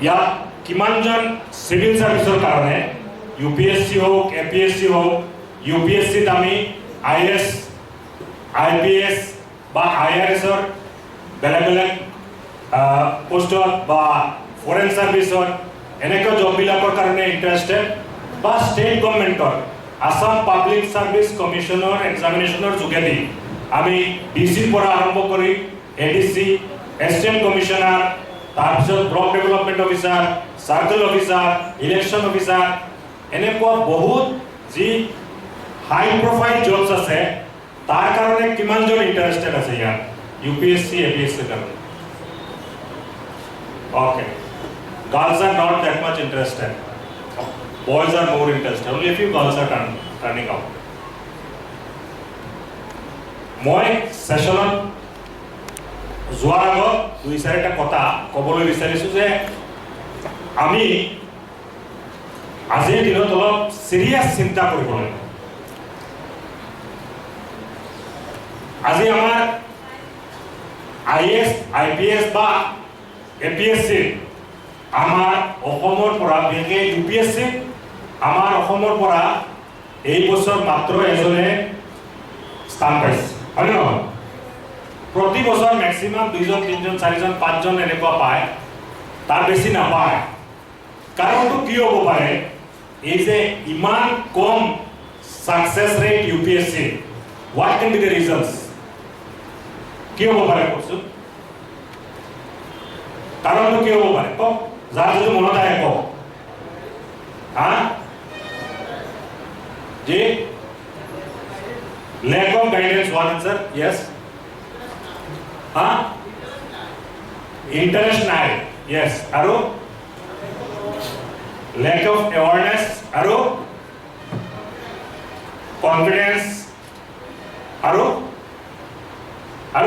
या किमानजन सिविल सर्विसर कारणे यूपीएससी होक एपीएससी होक यूपीएससी आमी आईएएस आईपीएस बा आईआरएसर बेलेग बेलेग पोस्टर बा फरेन सर्विसर এনেকৈ জববিলাকৰ কাৰণে ইন্টাৰেস্টেড বা স্টেট গভৰ্নমেন্টৰ আসাম পাব্লিক সাৰ্ভিস কমিশনৰ এক্সামিনেশনৰ যোগেদি আমি ডিসি পৰা আৰম্ভ কৰি এডিসি এসিস্ট্যান্ট কমিশনাৰ তাৰপিছত block development officer circle officer election officer এনেকুৱা বহুত যি হাই প্ৰোফাইল জবস আছে তাৰ কাৰণে কিমানজন ইন্টাৰেস্টেড আছে ইয়াত यूपीएससी एपीएससी কাৰণে okay girls are not that much interested boys are more interested only a few girls are turning out মই সেশনত যোৱাৰ আগত দুই চাৰিটা কথা ক'বলৈ বিচাৰিছো যে আমি আজিৰ দিনত অলপ সিৰিয়াস চিন্তা কৰিব লাগিব আজি আমাৰ আইএএস আইপিএস বা এপিএসসি আমাৰ অসমৰ পৰা বিশেষকৈ ইউপিএসসি আমাৰ অসমৰ পৰা এই বছৰ মাত্ৰ এজনে স্থান পাইছে হয় ন প্ৰতি বছৰ ম্যাক্সিমাম 2 জন 3 জন 4 জন 5 জন এনেকুৱা পায় তাৰ বেছি নাপায় কাৰণটো কি হ'ব পাৰে এই যে ইমান কম success rate UPSC what can be the reasons কি হ'ব পাৰে কওকচোন কাৰণটো কি হ'ব পাৰে কওক যাৰ যদি মনত আহে কওক जी lack of guidance one answer yes interest নাই yes আৰু lack of awareness আৰু confidence আৰু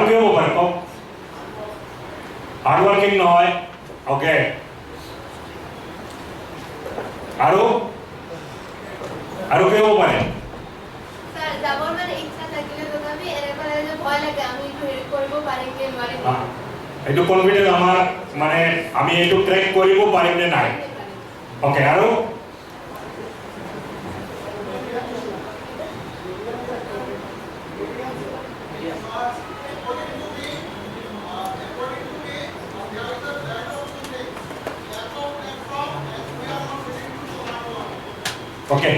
কি হ'ব পাৰে কওক hard working নহয় okay আৰু কি হ'ব পাৰে স্যাৰ যাবৰ মানে ইচ্ছা থাকিলে তথাপি এৰেফালে যে ভয় লাগে আমি কৰিব পাৰিম নে নোৱাৰিম এইটো কনফিডেন্স আমাৰ মানে আমি এইটো ট্ৰেক কৰিব পাৰিম নে নাই ওকে আৰু okay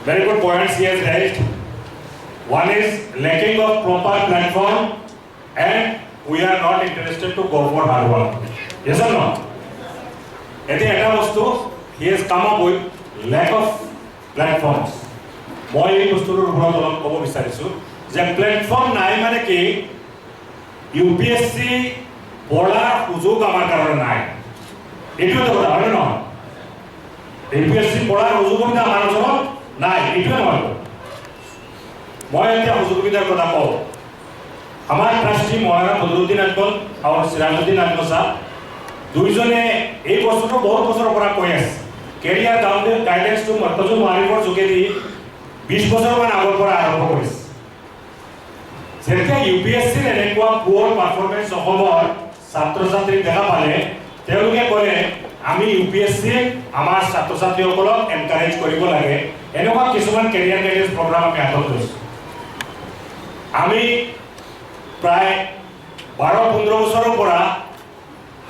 very good points he has raised one is lacking of proper platform and we are not interested to go for hard work yes or no eta bostu he has come up with lack of platforms moi ei bostur upor olop kobo bisarisu je platform nai mane ki UPSC পড়া সুযোগ আমার কারণে নাই এটো তো কথা হয় না এপিএসসি পড়ার সুযোগিতা আমার ওচৰত নাই এইটো নহয় মই এতিয়া সুযোগিতাৰ কথা কওঁ আমাৰ ট্ৰাষ্টি মহাৰাণা বদৰুদ্দিন আজমল আৰু সিৰাজউদ্দিন আজমল সাহেব দুইজনে এই বছৰটো বহুত বছৰৰ পৰা কৈ আছে কেৰিয়াৰ গাইডেন্স টু মৰ্কজুল মাৰিফৰ যোগেদি 20 বছৰমান আগৰ পৰা আৰম্ভ কৰিছে যেতিয়া ইউপিএসসিৰ এনেকুৱা পুৱাৰ পাৰফৰমেন্স অসমৰ ছাত্ৰ ছাত্ৰীক দেখা পালে তেওঁলোকে কলে আমি ইউপিএসসি আমাৰ ছাত্ৰ ছাত্ৰীসকলক এনকাৰেজ কৰিব লাগে এনেকুৱা কিছুমান কেৰিয়াৰ গাইডেন্স প্ৰগ্ৰাম আমি হাতত লৈছো আমি প্ৰায় 12-15 বছৰৰ পৰা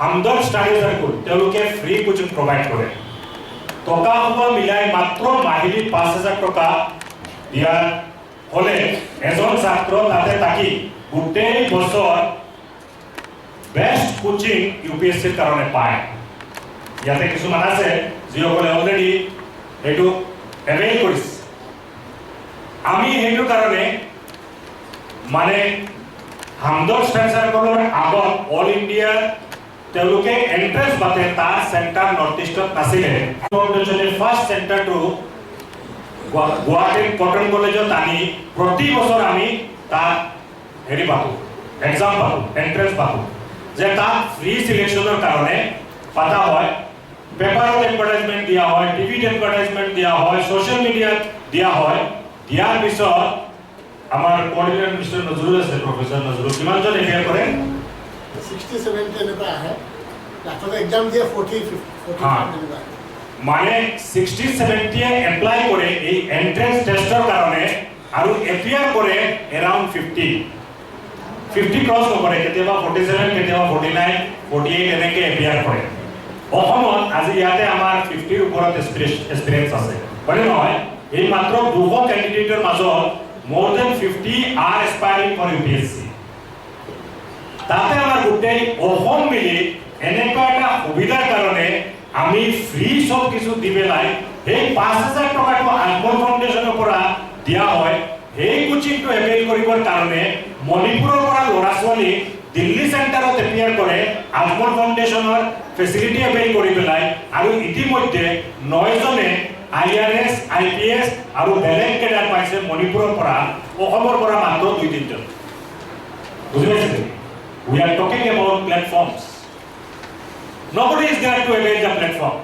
হামদৰ্দ ষ্টাডি সাৰ্কুল তেওঁলোকে ফ্ৰী কোচিং প্ৰভাইড কৰে টকা মিলাই মাত্ৰ মাহিলী 5000 টকা দিয়াৰ হলে এজন ছাত্ৰ তাতে থাকি গোটেই বছৰ বেস্ট কোচিং ইউপিএসসিৰ কাৰণে পায় ইয়াতে কিছুমান আছে যিসকলে অলৰেডি এইটো এভেইল কৰিছে আমি এইটো কাৰণে মানে হামদৰ্দ ষ্টাডি সাৰ্কুলৰ আগত অল ইণ্ডিয়া তেওঁলোকে এন্ট্ৰেন্স পাতে তাৰ চেণ্টাৰ নৰ্থ ইষ্টত নাছিলে ফাউণ্ডেশ্যনে ফাৰ্ষ্ট চেণ্টাৰটো গুৱাহাটীৰ কটন কলেজত আনি প্ৰতি বছৰ আমি তাত হেৰি পাতো এক্সাম পাতো এন্ট্ৰেন্স পাতো যে তাত ফ্ৰী সিলেকশনৰ কাৰণে পাতা হয় পেপাৰত এডভাৰটাইজমেন্ট দিয়া হয় টিভিত এডভাৰটাইজমেন্ট দিয়া হয় সোশ্যাল মিডিয়াত দিয়া হয় দিয়াৰ পিছত আমাৰ কোঅৰ্ডিনেটৰ মিস্টাৰ নজৰুল আছে প্ৰফেসৰ নজৰুল কিমানজন এফেয়াৰ কৰে 60-70 এনেকুৱা আহে লাষ্টত এক্সাম দিয়ে 40 হা। মানে 60-70 এপ্লাই করে এই এন্ট্রেন্স টেস্টৰ কাৰণে আৰু এপিয়াৰ কৰে এৰাউণ্ড 50 ক্ৰছ নকৰে, কেতিয়াবা 47, কেতিয়াবা 49, 48 এনেকৈ এপিয়াৰ কৰে। অসমত আজি ইয়াতে আমাৰ 50ৰ ওপৰত এক্সপিৰিয়েঞ্চ আছে, হয়নে নহয়? এই মাত্ৰ 200 কেণ্ডিডেটৰ মাজত more than 50 are aspiring for UPSC। তাতে আমাৰ গোটেই অসম মিলি এনেকুৱা এটা সুবিধাৰ কাৰণে আমি ফ্ৰী সব কিছু দি পেলাই এই 5000 টকাটো আজমল ফাউণ্ডেশ্যনৰ পৰা দিয়া হয়। এই কোচিংটো এভেইল কৰিবৰ কাৰণে মণিপুৰৰ পৰা ল'ৰা ছোৱালী দিল্লী চেণ্টাৰত এপিয়াৰ কৰে, আজমল ফাউণ্ডেশ্যনৰ ফেচিলিটি এভেইল কৰি পেলাই, আৰু ইতিমধ্যে 9 জনে IRS, IPS আৰু বেলেগ কেডাৰ পাইছে মণিপুৰৰ পৰা, অসমৰ পৰা মাত্ৰ 2-3 জন। বুজি পাইছে? We are talking about platforms. Nobody is there to avail the platform.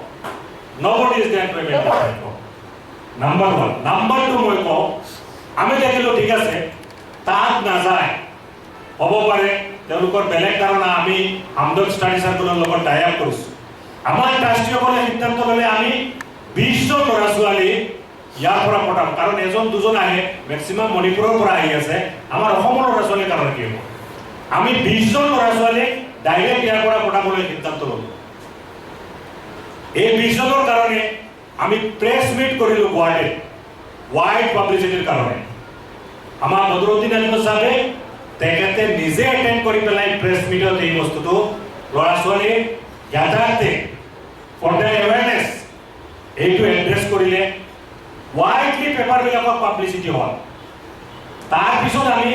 Nobody is there to avail the platform. Number 1. Number 2 মই কওঁ, আমি দেখিলো ঠিক আছে তাত নাযায়, হ'ব পাৰে তেওঁলোকৰ বেলেগ কাৰণ আমি হামদল ষ্টাডি চাৰ্কলৰ লগত টাই আপ কৰিছোঁ। আমাৰ ট্ৰাষ্টীয়সকলে সিদ্ধান্ত ল'লে আমি 20 জন ল'ৰা ছোৱালী ইয়াৰ পৰা পঠাম, কাৰণ এজন দুজন আহে, মেক্সিমাম মণিপুৰৰ পৰা আহি আছে, আমাৰ অসমৰ ল'ৰা ছোৱালীৰ কাৰণে কি হ'ব? আমি 20 জন ল'ৰা ছোৱালীক ডাইৰেক্ট ইয়াৰ পৰা পঠাবলৈ সিদ্ধান্ত ল'লোঁ। এই 20 জনৰ কাৰণে আমি প্ৰেছ মিট কৰিলোঁ গুৱাহাটীত, ৱাইড পাব্লিচিটিৰ কাৰণে। আমাৰ বদৰুদ্দিন আহমেদ সাহেবে তেখেতে নিজে এটেণ্ড কৰি পেলাই প্ৰেছ মিটত এই বস্তুটো ল'ৰা ছোৱালীৰ জ্ঞাতাৰ্থে ফৰ দ্য এৱেৰনেছ এইটো এড্ৰেছ কৰিলে, ৱাইডলি পেপাৰবিলাকত পাব্লিচিটি হ'ল। তাৰপিছত আমি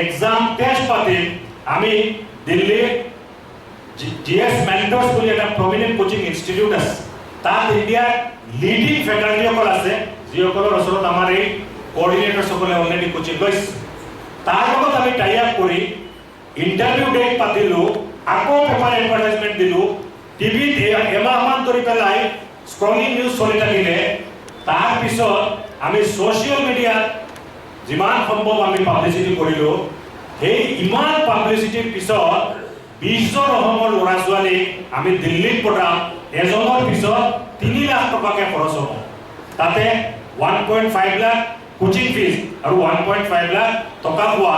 এক্সাম টেষ্ট পাতিম। আমি দিল্লীৰ GS মেণ্টৰ্ছ বুলি এটা প্ৰমিনেণ্ট কোচিং ইনষ্টিটিউট আছে, তাত ইণ্ডিয়াৰ লিডিং ফেকাল্টিসকল আছে, যিসকলৰ ওচৰত আমাৰ এই কোঅৰ্ডিনেটৰসকলে অলৰেডি কোচিং লৈছে। তাৰ লগত আমি টাই আপ কৰি ইণ্টাৰভিউ ডেট পাতিলোঁ, আকৌ পেপাৰ এডভাৰটাইজমেণ্ট দিলোঁ, টিভিত এমাহমান ধৰি পেলাই স্ক্ৰলিং নিউজ চলি থাকিলে। তাৰপিছত আমি ছ'চিয়েল মিডিয়াত যিমান সম্ভৱ আমি পাব্লিচিটি কৰিলোঁ। সেই ইমান পাব্লিচিটিৰ পিছত 20 জন অসমৰ ল'ৰা ছোৱালীক আমি দিল্লীত পঠাম। এজনৰ পিছত 3 লাখ টকাকৈ খৰচ হ'ব। তাতে 1.5 লাখ কোচিং ফিজ আৰু 1.5 লাখ টকা পোৱা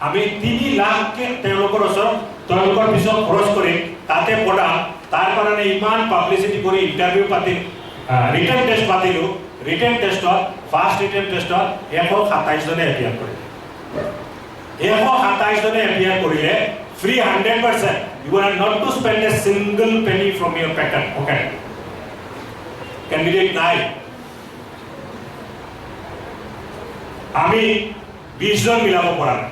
আমি 3 লাখকে তেওঁলোকৰ ওচৰত তেওঁলোকৰ পিছত খৰচ কৰিম, তাতে পঢ়াম। তাৰ কাৰণে ইমান পাব্লিচিটি কৰি ইণ্টাৰভিউ পাতিম, ৰিটেন টেষ্ট পাতিলোঁ। ৰিটেন টেষ্টত ফাৰ্ষ্ট ৰিটেন টেষ্টত 127 জনে এপিয়াৰ কৰিলে। 127 জনে এপিয়াৰ কৰিলে free 100%. You are not to spend a single penny from your pocket. Candidate নাই। আমি 20 জন মিলাব পৰা নাই।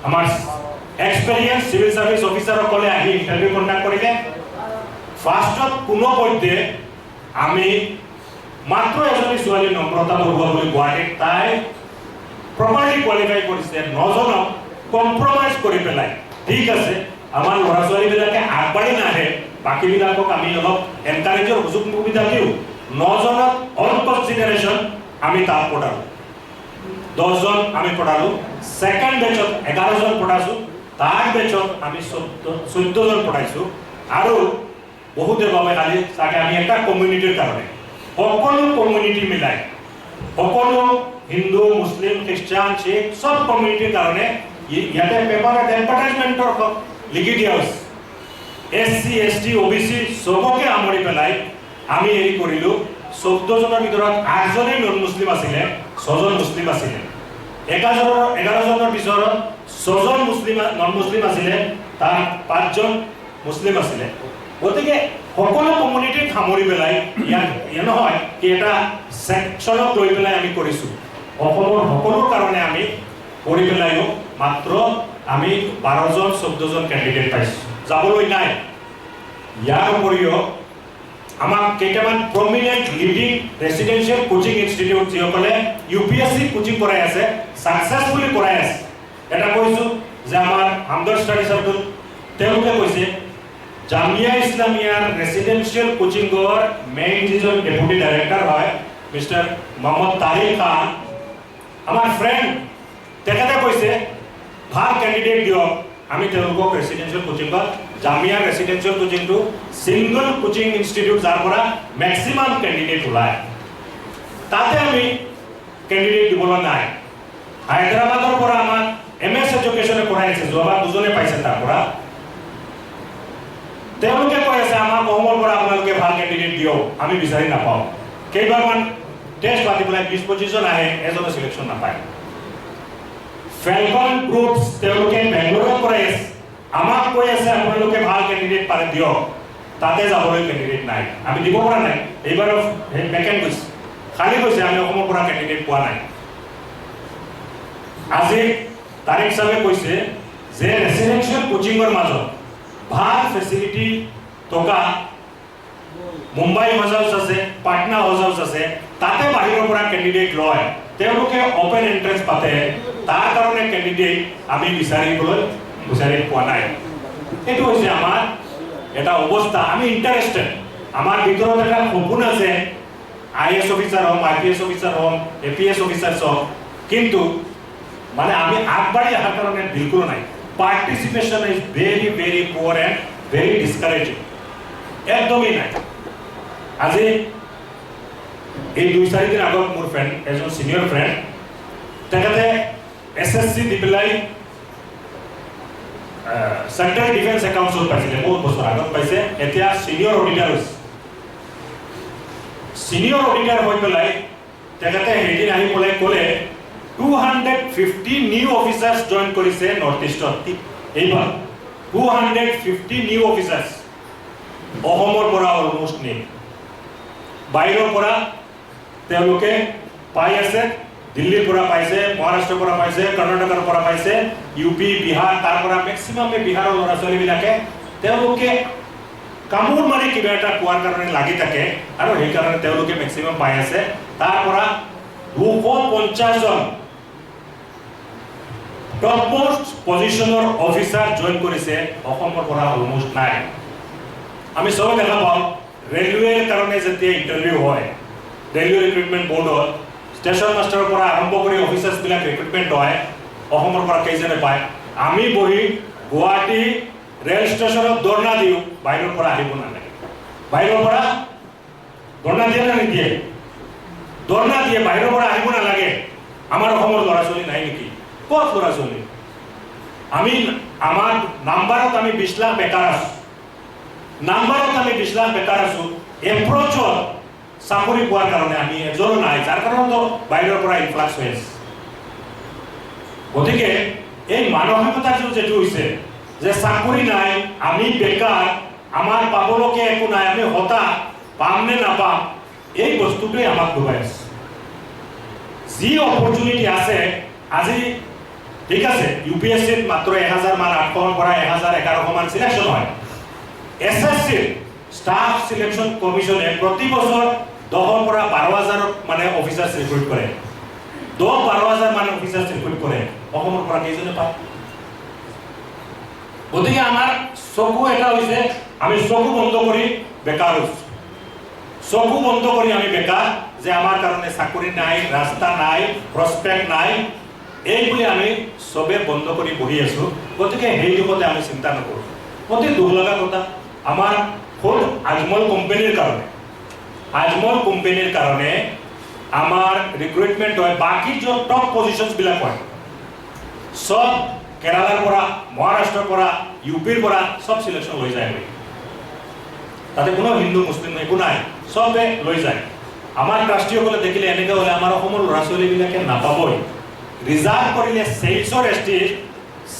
আমাৰ এক্সপেৰিয়েন্স সিভিল সাৰ্ভিস অফিসাৰসকলে আহি ইন্টাৰভিউ কন্ডাক্ট কৰিলে। ফাৰ্ষ্টত কোনো পধ্যে আমি মাত্ৰ এজনী ছোৱালী নম্ৰতা বৰুৱা বুলি গুৱাহাটীত, তাই প্ৰপাৰলি কোৱালিফাই কৰিছে। 9 জনক কম্প্ৰমাইজ কৰি পেলাই ঠিক আছে আমাৰ ল'ৰা ছোৱালীবিলাকে আগবাঢ়ি নাহে, বাকীবিলাকক আমি অলপ এনকাৰেজৰ সুযোগ সুবিধা দিওঁ। 9 জনক অল কনচিডাৰেশ্যন আমি তাত পঠালোঁ। 10 জন আমি পঢ়ালোঁ। সেকেন্ড বেচত 11 জন পঢ়াইছোঁ। থাৰ্ড বেচত আমি 14 জন পঢ়াইছোঁ। আৰু বহুতে ভাবে খালি চাগে আমি এটা কমিউনিটিৰ কাৰণে, সকলো কমিউনিটি মিলাই, সকলো হিন্দু, মুছলিম, খ্ৰীষ্টান, শিখ সব কমিউনিটিৰ কাৰণে ইয়াতে পেপাৰত এডভাৰটাইজমেণ্টৰ লিখি দিয়া হৈছে। SC, ST, OBC সবকে আমৰি পেলাই আমি হেৰি কৰিলোঁ। 14 জনৰ ভিতৰত 8 জনেই নন মুছলিম আছিলে, 6 জন মুছলিম আছিলে। 11 জনৰ পিছত 6 জন মুছলিম নন মুছলিম আছিলে, তাৰ 5 জন মুছলিম আছিলে। গতিকে সকলো কমিউনিটিক সামৰি পেলাই ইয়াত নহয় কি এটা সেকশনক লৈ পেলাই আমি কৰিছোঁ। অসমৰ সকলো কাৰণে আমি কৰি পেলাইও মাত্ৰ আমি 12 জন 14 জন কেণ্ডিডেট পাইছোঁ, যাবলৈ নাই। ইয়াৰ উপৰিও আমাক কেইটামান prominent leading residential coaching institute যিসকলে UPSC কোচিং কৰাই আছে, ছাকচেছফুলি কৰাই আছে। এটা কৈছোঁ যে আমাৰ হামদৰ্দ ষ্টাডি চাৰ্কল তেওঁলোকে কৈছে জামিয়া ইছলামিয়াৰ ৰেচিডেন্সিয়েল কোচিংৰ মেইন যিজন ডেপুটি ডাইৰেক্টৰ হয় মিষ্টাৰ মোহাম্মদ তাৰিক খান, আমাৰ ফ্ৰেণ্ড, তেখেতে কৈছে ভাল কেণ্ডিডেট দিয়ক, আমি তেওঁলোকক ৰেচিডেন্সিয়েল কোচিংত জামিয়া ৰেচিডেন্সিয়েল কোচিংটো সিঙ্গল কোচিং ইনষ্টিটিউট যাৰ পৰা ম্যাক্সিমাম ক্যান্ডিডেট ওলায় তাতে আমি ক্যান্ডিডেট দিবলৈ নাই হায়দৰাবাদৰ পৰা আমাৰ এমএস এডুকেশনে কৰাইছে যোৱাবাৰ দুজনে পাইছে তাৰ পৰা তেওঁলোকে কৈ আছে আমাৰ অসমৰ পৰা আপোনালোকে ভাল ক্যান্ডিডেট দিও আমি বিচাৰি নাপাওঁ কেইবাৰমান টেষ্ট পাতি পেলাই 20-25 জন আহে এজনো সিলেকশন নাপায় ফেলকন গ্ৰুপছ তেওঁলোকে বেংগলোৰত কৰাইছে আমাক কৈ আছে আপোনালোকে ভাল ক্যান্ডিডেট পাৰে দিও তাতে যাবলৈ ক্যান্ডিডেট নাই আমি দিব পৰা নাই এইবাৰ ভেকেন্ট গৈছে খালি গৈছে আমি অসমৰ পৰা ক্যান্ডিডেট পোৱা নাই আজি তাৰিখ হিচাপে কৈছে যে ৰেচিডেন্সিয়েল কোচিংৰ মাজত ভাল ফেসিলিটি থকা মুম্বাই হাউস আছে পাটনা হাউস আছে তাতে বাহিৰৰ পৰা ক্যান্ডিডেট লয় তেওঁলোকে ওপেন এন্ট্ৰেন্স পাতে তাৰ কাৰণে ক্যান্ডিডেট আমি বিচাৰি পোৱা নাই এটো হৈছে আমাৰ এটা অৱস্থা আমি ইন্টাৰেস্টেড আমাৰ ভিতৰত এটা সপোন আছে আইএস অফিসার হম আইপিএস অফিসার হম এপিএস অফিসারস হম কিন্তু মানে আমি আগবাড়ি আসার কারণে বিলকুল নাই participation is very very poor and very discouraging একদমই নাই আজি এই 2-4 দিন আগত মোৰ ফ্রেন্ড এজন সিনিয়র ফ্রেন্ড তেখেতে এসএসসি দি পেলাই সেন্ট্রাল ডিফেন্স একাউন্টস পাইছিলে বহুত বছর আগত পাইছে এতিয়া সিনিয়র অডিটর হৈছে সিনিয়র অডিটর হৈ পেলাই তেখেতে হেদিন আহি পেলাই ক'লে 250 নিউ অফিসার্স জয়েন কৰিছে নৰ্থ ইষ্টত এইবাৰ 250 নিউ অফিসাৰ্স অসমৰ পৰা অলমোস্ট নেই বাহিৰৰ পৰা তেওঁলোকে পাই আছে দিল্লীৰ পৰা পাইছে মহাৰাষ্ট্ৰৰ পৰা পাইছে কৰ্ণাটকৰ পৰা পাইছে ইউপি বিহাৰ তাৰ পৰা ম্যাক্সিমামে বিহাৰৰ ল'ৰা ছোৱালীবিলাকে তেওঁলোকে কামুৰ মানে কিবা এটা কোৱাৰ কাৰণে লাগি থাকে আৰু সেই কাৰণে তেওঁলোকে ম্যাক্সিমাম পাই আছে তাৰ পৰা 250 জন টপ মোস্ট পজিশনৰ অফিসাৰ জয়েন কৰিছে অসমৰ পৰা অলমোস্ট নাই আমি সবে দেখা পাওঁ ৰেলৱেৰ কাৰণে যেতিয়া ইন্টাৰভিউ হয় ৰেলৱে ৰিক্ৰুটমেন্ট বোৰ্ডত স্টেশন মাস্টাৰৰ পৰা আৰম্ভ কৰি অফিসাৰ্স বিলাক ৰিক্ৰুটমেন্ট হয় অসমৰ পৰা কেইজনে পায় আমি বহি গুৱাহাটী ৰেল ষ্টেচনত ধৰ্ণা দিও বাহিৰৰ পৰা আহিব নালাগে বাহিৰৰ পৰা ধৰ্ণা দিয়ে না নিদিয়ে ধৰ্ণা দিয়ে বাহিৰৰ পৰা আহিব নালাগে আমাৰ অসমৰ ল'ৰা ছোৱালী নাই নেকি ক'ত ল'ৰা ছোৱালী আমি আমাৰ নাম্বাৰত আমি 20 লাখ বেকাৰ আছো নাম্বাৰত আমি 20 লাখ বেকাৰ আছো এপ্ৰ'চত চাকৰি পোৱাৰ কাৰণে আমি এজনো নাই যাৰ কাৰণত বাহিৰৰ পৰা ইনফ্লাক্স হৈ আছে গতিকে এই মানসিকতা যেটো হৈছে যে চাকৰি নাই আমি বেকাৰ আমাৰ পাবলকে একো নাই আমি হতা পাম নে নাপাম এই বস্তুটোৱে আমাক ডুবাই আছে যি অপৰচুনিটি আছে আজি ঠিক আছে ইউপিএসসিত মাত্ৰ 1000 মান 800 পৰা 1011 মান সিলেকশন হয় এসএসসি স্টাফ সিলেকশন কমিশনে প্ৰতি বছৰ 10 পৰা 12000 মানে অফিসাৰ ৰিক্ৰুট কৰে 10-12000 মানে অফিসাৰ ৰিক্ৰুট কৰে অসমৰ পৰা কেইজনে পায় গতিকে আমাৰ চকু এটা হৈছে আমি চকু বন্ধ কৰি বেকাৰ হৈছো চকু বন্ধ কৰি আমি বেকাৰ যে আমাৰ কাৰণে চাকৰি নাই ৰাস্তা নাই প্ৰস্পেক্ট নাই এই বুলি আমি সবে বন্ধ কৰি বহি আছো গতিকে সেই দিশতে আমি চিন্তা নকৰো অতি দুখ লগা কথা আমাৰ ফুল আজমল কোম্পানীৰ কাৰণে আমাৰ ৰিক্ৰুটমেন্ট হয় বাকি যে টপ পজিশনস বিলাক হয় সব কেৰালাৰ পৰা মহাৰাষ্ট্ৰৰ পৰা ইউপিৰ পৰা সব সিলেকশন হৈ যায় তাতে কোনো হিন্দু মুসলিম একো নাই সবে লৈ যায় আমাৰ ৰাষ্ট্ৰীয়সকলে দেখিলে এনেকৈ হলে আমাৰ অসমৰ ল'ৰা ছোৱালীবিলাকে নাপাবই ৰিজাৰ্ভ কৰিলে সেলছৰ এসটি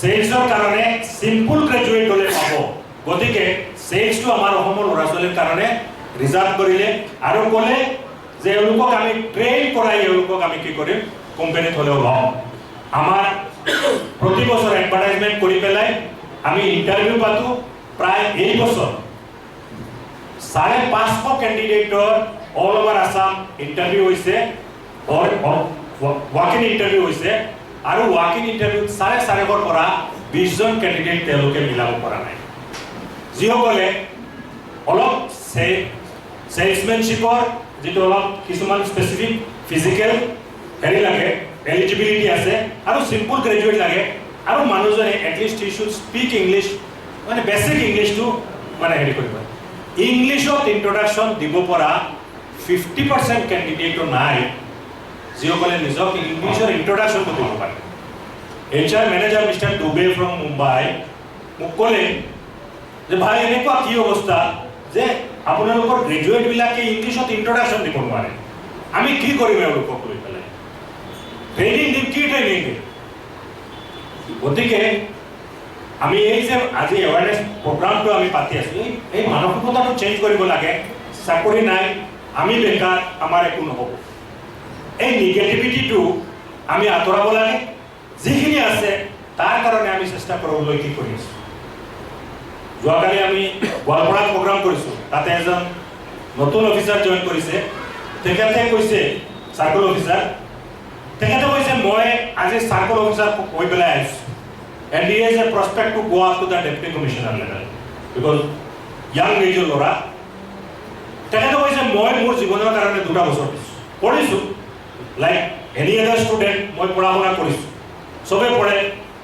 সেলছৰ কাৰণে সিম্পল গ্ৰেজুৱেট হলে পাব গতিকে সেলছটো আমাৰ অসমৰ ল'ৰা ছোৱালীৰ কাৰণে ৰিজাৰ্ভ কৰিলে আৰু ক'লে যে এওঁলোকক আমি ট্ৰেইন কৰাই এওঁলোকক আমি কি কৰিম কোম্পানীত হলেও লম আমাৰ প্ৰতি বছৰ এডভাৰটাইজমেন্ট কৰি পেলাই আমি ইন্টাৰভিউ পাতো প্ৰায় এই বছৰ 550 ক্যান্ডিডেটৰ অল ওভাৰ আসাম ইন্টাৰভিউ হইছে ওয়াকিং ইন্টাৰভিউ হইছে আৰু ওয়াকিং ইন্টাৰভিউ 5.5 পৰা 20 জন ক্যান্ডিডেট তেওঁলোকে মিলাব পৰা নাই যিসকলে অলপ সেলসম্যানশিপৰ যেটো অলপ কিছুমান স্পেসিফিক ফিজিক্যাল হেৰি লাগে এলিজিবিলিটি আছে আৰু সিম্পল গ্ৰেজুৱেট লাগে আৰু মানুহজনে at least he should speak English মানে বেসিক ইংলিশটো মানে হেৰি কৰিব ইংলিশত ইন্ট্ৰোডাকশন দিব পৰা 50% ক্যান্ডিডেটও নাই যিসকলে নিজক ইংলিশৰ ইন্ট্ৰোডাকশনটো দিব পাৰে HR manager mister Dubey from Mumbai মোক ক'লে যে ভাই এনেকুৱা কি অৱস্থা যে আপোনালোকৰ গ্ৰেজুৱেট বিলাকে ইংলিশত ইন্ট্ৰোডাকশন দিব নোৱাৰে আমি কি কৰিম এওঁলোকক লৈ পেলাই ট্ৰেইনিং দিম কি ট্ৰেইনিং দিম গতিকে আমি এই যে আজি এৱাৰনেছ প্ৰগ্ৰামটো আমি পাতি আছো এই মানসিকতাটো চেঞ্জ কৰিব লাগে চাকৰি নাই আমি বেকাৰ আমাৰ একো নহ'ব এই নিগেটিভিটিটো আমি আঁতৰাব লাগে যিখিনি আছে তাৰ কাৰণে আমি চেষ্টা কৰিবলৈ কি কৰি আছো যোৱাকালি আমি গোৱালপাৰাত প্ৰগ্ৰাম কৰিছো তাতে এজন নতুন অফিচাৰ জইন কৰিছে তেখেতে কৈছে চাৰ্কল অফিচাৰ তেখেতে কৈছে মই আজি চাৰ্কল অফিচাৰ কৈ পেলাই আহিছো and he has a prospect to go up to the deputy commissioner level because young age lora তেখেতে কৈছে মই মোৰ জীৱনৰ কাৰণে 2টা বছৰ পঢ়িছো লাইক এনি আদাৰ ষ্টুডেন্ট মই পঢ়া শুনা কৰিছো সবে পঢ়ে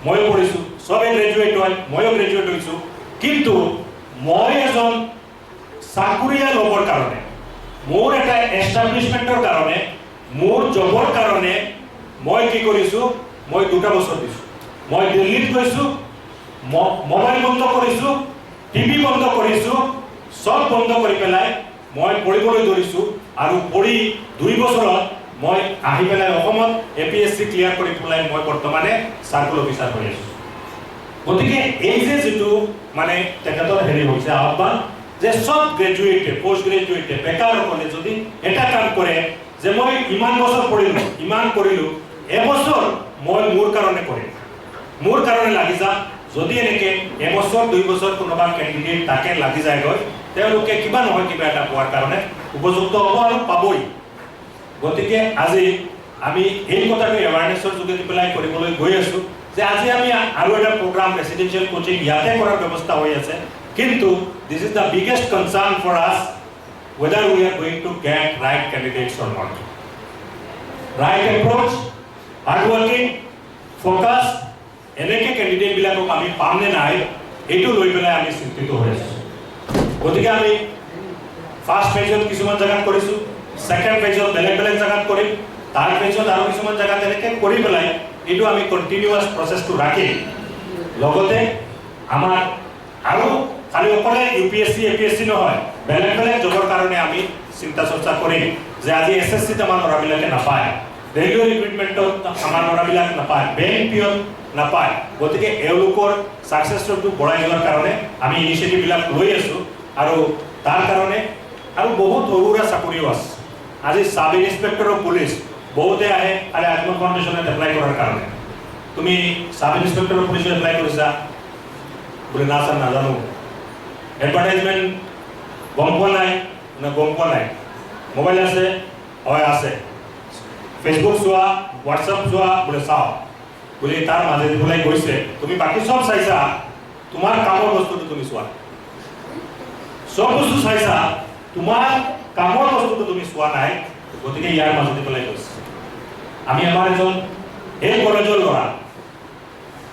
ময়ো পঢ়িছো সবে গ্ৰেজুৱেট হয় ময়ো গ্ৰেজুৱেট হৈছো কিন্তু মই এজন চাকৰিয়া ল'বৰ কাৰণে মোৰ এটা এষ্টাব্লিশমেন্টৰ কাৰণে মোৰ জবৰ কাৰণে মই কি কৰিছো মই 2টা বছৰ দিছো মই দিল্লীত গৈছো মোবাইল বন্ধ কৰিছো টিভি বন্ধ কৰিছো সব বন্ধ কৰি পেলাই মই পঢ়িবলৈ ধৰিছো আৰু পঢ়ি 2 বছৰত মই আহি পেলাই অসমত APSC ক্লিয়াৰ কৰি পেলাই মই বৰ্তমানে চাৰ্কল অফিচাৰ হৈ আছো গতিকে এই যে যেটো মানে তেখেতৰ হেৰি হৈছে আহ্বান যে সব গ্ৰেজুৱেট পোষ্ট গ্ৰেজুৱেট বেকাৰসকলে যদি এটা কাম কৰে যে মই ইমান বছৰ পঢ়িলো ইমান কৰিলো এবছৰ মই মোৰ কাৰণে কৰিম মোৰ কাৰণে লাগি যা যদি এনেকে এবছৰ 2 বছৰ কোনোবা ক্যান্ডিডেট তাকে লাগি যায় গৈ তেওঁলোকে কিবা নহয় কিবা এটা পোৱাৰ কাৰণে উপযুক্ত হ'ব আৰু পাবই গতিকে আজি আমি এই কথাটো এৱাৰনেছৰ যোগেদি পেলাই কৰিবলৈ গৈ আছো যে আজি আমি আৰু এটা প্ৰগ্ৰাম ৰেসিডেন্সিয়েল কোচিং ইয়াতে কৰাৰ ব্যৱস্থা হৈ আছে কিন্তু this is the biggest concern for us whether we are going to get right candidates or not right approach hard working focus এনেকে ক্যান্ডিডেট বিলাকক আমি পাম নে নাই এইটো লৈ পেলাই আমি চিন্তিত হৈ আছো গতিকে আমি ফাৰ্স্ট ফেজত কিছুমান জায়গাত কৰিছো সেকেন্ড ফেজত বেলেগ বেলেগ জায়গাত কৰিম থাৰ্ড ফেজত আৰু কিছুমান জায়গাত এনেকে কৰি পেলাই এইটো আমি কন্টিনিউয়াস প্ৰসেসটো ৰাখি লগতে আমাৰ আৰু খালি অকলে UPSC APSC নহয় বেলেগ বেলেগ জবৰ কাৰণে আমি চিন্তা চৰ্চা কৰিম যে আজি SSC আমাৰ ল'ৰাবিলাকে নাপায় ৰেলৱে ৰিক্ৰুটমেন্টত আমাৰ ল'ৰাবিলাক নাপায় বেংক পিয়ন নাপায় গতিকে এওঁলোকৰ সাকসেস ৰেটটো বঢ়াই দিয়াৰ কাৰণে আমি ইনিচিয়েটিভ বিলাক লৈ আছো আৰু তাৰ কাৰণে আৰু বহুত সৰুৰা চাকৰিও আছে আজি সাব ইন্সপেক্টৰ অফ পুলিচ বহুতে আহে আৰু আত্ম ফাউণ্ডেশ্যনত এপ্লাই কৰাৰ কাৰণে তুমি সাব ইন্সপেক্টৰ অফ পুলিচত এপ্লাই কৰিছা বুলি না স্যাৰ নাজানো এডভাৰটাইজমেন্ট গম পোৱা নাই না গম পোৱা নাই মোবাইল আছে হয় আছে ফেসবুক চোৱা হোৱাটছআপ চোৱা বোলে চাও বুলি তাৰ মাজেদি বোলে গৈছে তুমি বাকি সব চাইছা তোমাৰ কামৰ বস্তুটো তুমি চোৱা সব বস্তু চাইছা তোমাৰ কামৰ বস্তুটো তুমি চোৱা নাই গতিকে ইয়াৰ মাজেদি বোলে গৈছে আমি আমাৰ এজন এই কলেজৰ ল'ৰা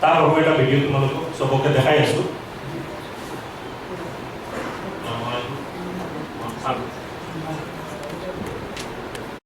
তাৰ এটা ভিডিঅ' তোমালোকক সবকে দেখাই আছো